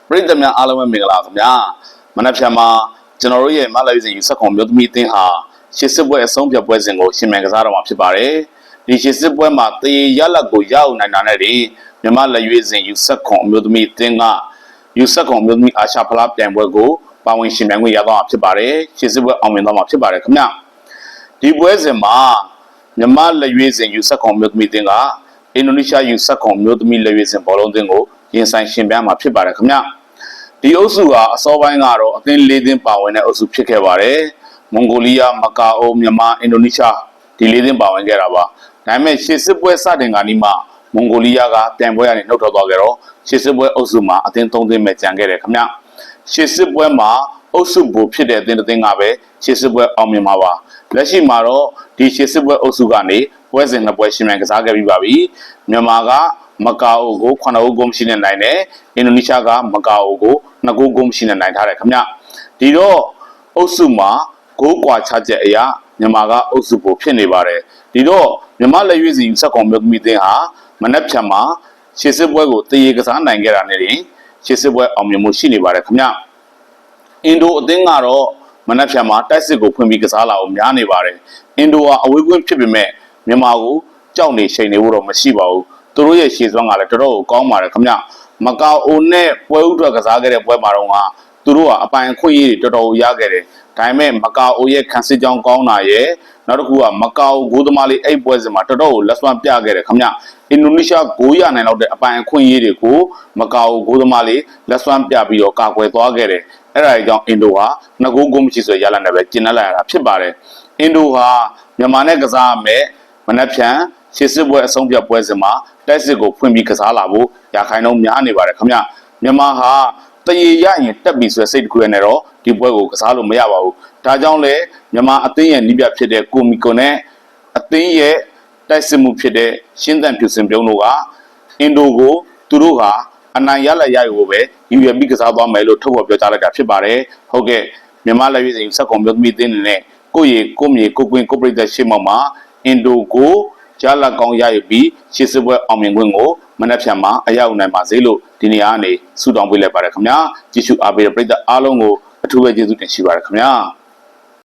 ပရိသတ်များအားလုံးပဲမင်္ဂလာခင်ဗျာမနက်ဖြန်မှာကျွန်တော်တို့ရဲ့မလာရေးစဉ်ယူဆက်ခွန်မျိုးသမီးအသင်းဟာရှစ်စစ်ပွဲအဆုံးဖြတ်ပွဲစဉ်ကိုရှင်မြန်ကစားတော့မှာဖြစ်ပါတယ်ဒီရှစ်စစ်ပွဲမှာတရေရလက်ကိုရောက်နိုင်တာနဲ့ဒီမြန်မာလက်ရွေးစဉ်ယူဆက်ခွန်မျိုးသမီးအသင်းကယူဆက်ခွန်မျိုးသမီးအာရှဖလားပြိုင်ပွဲကိုပါဝင်ရှင်မြန်ခွင့်ရတော့မှာဖြစ်ပါတယ်ရှစ်စစ်ပွဲအောင်မြင်တော့မှာဖြစ်ပါတယ်ခင်ဗျာဒီပွဲစဉ်မှာမြန်မာလက်ရွေးစဉ်ယူဆက်ခွန်မျိုးသမီးအသင်းကအင်ဒိုနီးရှားယူဆက်ခွန်မျိုးသမီးလက်ရွေးစဉ်ဘောလုံးအသင်းကိုရင်ဆိုင်ရှင်ပြိုင်မှာဖြစ်ပါတယ်ခင်ဗျာဒီအုပ်စုဟာအစောပိုင်းကတော့အသင်း၄သင်းပါဝင်တဲ့အုပ်စုဖြစ်ခဲ့ပါတယ်။မွန်ဂိုလီးယား၊မကာအို၊မြန်မာ၊အင်ဒိုနီးရှားဒီ၄သင်းပါဝင်ခဲ့တာပါ။ဒါပေမဲ့ရှေ့စစ်ပွဲစတင်ကနီးမှမွန်ဂိုလီးယားကပြိုင်ပွဲကနေနှုတ်ထွက်သွားခဲ့တော့ရှေ့စစ်ပွဲအုပ်စုမှာအသင်း၃သင်းပဲကျန်ခဲ့တယ်ခင်ဗျ။ရှေ့စစ်ပွဲမှာအုပ်စုဘူဖြစ်တဲ့အသင်းတစ်သင်းကပဲရှေ့စစ်ပွဲအောင်မြင်မှာပါ။လက်ရှိမှာတော့ဒီရှေ့စစ်ပွဲအုပ်စုကနေပွဲစဉ်၂ပွဲရှင်မြန်ကစားခဲ့ပြီးပါပြီ။မြန်မာကမကာအိုကို9ဂိုးမရှိနဲ့နိုင်တယ်အင်ဒိုနီးရှားကမကာအိုကို2ဂိုးမရှိနဲ့နိုင်ထားတယ်ခင်ဗျဒီတော့အုပ်စုမှာဂိုးကွာခြားချက်အရာမြန်မာကအုပ်စုကိုဖြစ်နေပါတယ်ဒီတော့မြန်မာလက်ရွေးစီစက်ကောင်မျိုးသမီးသင်းဟာမနက်ဖြန်မှာရှေ့စစ်ပွဲကိုတရေကစားနိုင်ခဲ့တာနဲ့ရှေ့စစ်ပွဲအောင်မြင်မှုရှိနေပါတယ်ခင်ဗျအင်ဒိုအသင်းကတော့မနက်ဖြန်မှာတိုက်စစ်ကိုဖွင့်ပြီးကစားလာအောင်များနေပါတယ်အင်ဒိုကအဝေးကွင်းဖြစ်ပေမဲ့မြန်မာကိုကြောက်နေချိန်နေဖို့တော့မရှိပါဘူးသူတို့ရဲ့ရှေ့စွမ်းကလည်းတော်တော်ကောင်းပါတယ်ခင်ဗျမကာအိုနဲ့ပွဲဥထွက်ကစားခဲ့တဲ့ပွဲမှာတော့သူတို့ကအပိုင်အခွင့်အရေးတွေတော်တော်ရခဲ့တယ်ဒါပေမဲ့မကာအိုရဲ့ခံစစ်ကြောင်းကောင်းတာရဲ့နောက်တစ်ခုကမကာအိုဂိုးသမားလေးအဲ့ပွဲစဉ်မှာတော်တော်ကိုလက်စွမ်းပြခဲ့တယ်ခင်ဗျအင်ဒိုနီးရှားဂိုးရနိုင်တော့တဲ့အပိုင်အခွင့်အရေးတွေကိုမကာအိုဂိုးသမားလေးလက်စွမ်းပြပြီးတော့ကာကွယ်သွားခဲ့တယ်အဲ့ဒါကြောင့်အင်ဒိုဟာ2ဂိုးမရှိဆိုရလာနေပဲကျင်းလာရတာဖြစ်ပါတယ်အင်ဒိုဟာမြန်မာနဲ့ကစားမယ်မနက်ဖြန်ရှေ့စစ်ပွဲအဆုံးဖြတ်ပွဲစဉ်မှာတိုက်စစ်ကိုဖွင့်ပြီးကစားလာဖို့ရာခိုင်နှုန်းများနေပါတယ်ခင်ဗျမြန်မာဟာတရေရရင်တက်ပြီးဆိုတဲ့စိတ်တစ်ခုနဲ့တော့ဒီပွဲကိုကစားလို့မရပါဘူးဒါကြောင့်လေမြန်မာအသင်းရဲ့နီးပြဖြစ်တဲ့ကိုမီကွန်နဲ့အသင်းရဲ့တိုက်စစ်မှုဖြစ်တဲ့ရှင်းသန့်ဖြူစင်ပြုံးတို့ကအင်ဒိုကိုသူတို့ဟာအနိုင်ရလက်ရယူကိုပဲယူရပြီးကစားသွားမယ်လို့ထုတ်ဖော်ပြောကြားလိုက်တာဖြစ်ပါတယ်ဟုတ်ကဲ့မြန်မာလက်ရွေးစဉ်စက်ကွန်မျိုးသမီးအသင်းနဲ့ကိုရီကိုမြေကိုကွင်းကိုပရိသတ်ရှေ့မှောက်မှာအင်ဒိုကိုကြားလက်ကောင်းရယူပြီးရှေ့စစ်ပွဲအောင်မြင်ခွင့်ကိုမနက်ဖြန်မှာအရောက်နိုင်ပါစေလို့ဒီနေရာကနေဆုတောင်းပေးလိုက်ပါတယ်ခင်ဗျာကြည့်ရှုအားပေးတဲ့ပရိသတ်အားလုံးကိုအထူးပဲကျေးဇူးတင်ရှိပါတယ်ခင်ဗျာ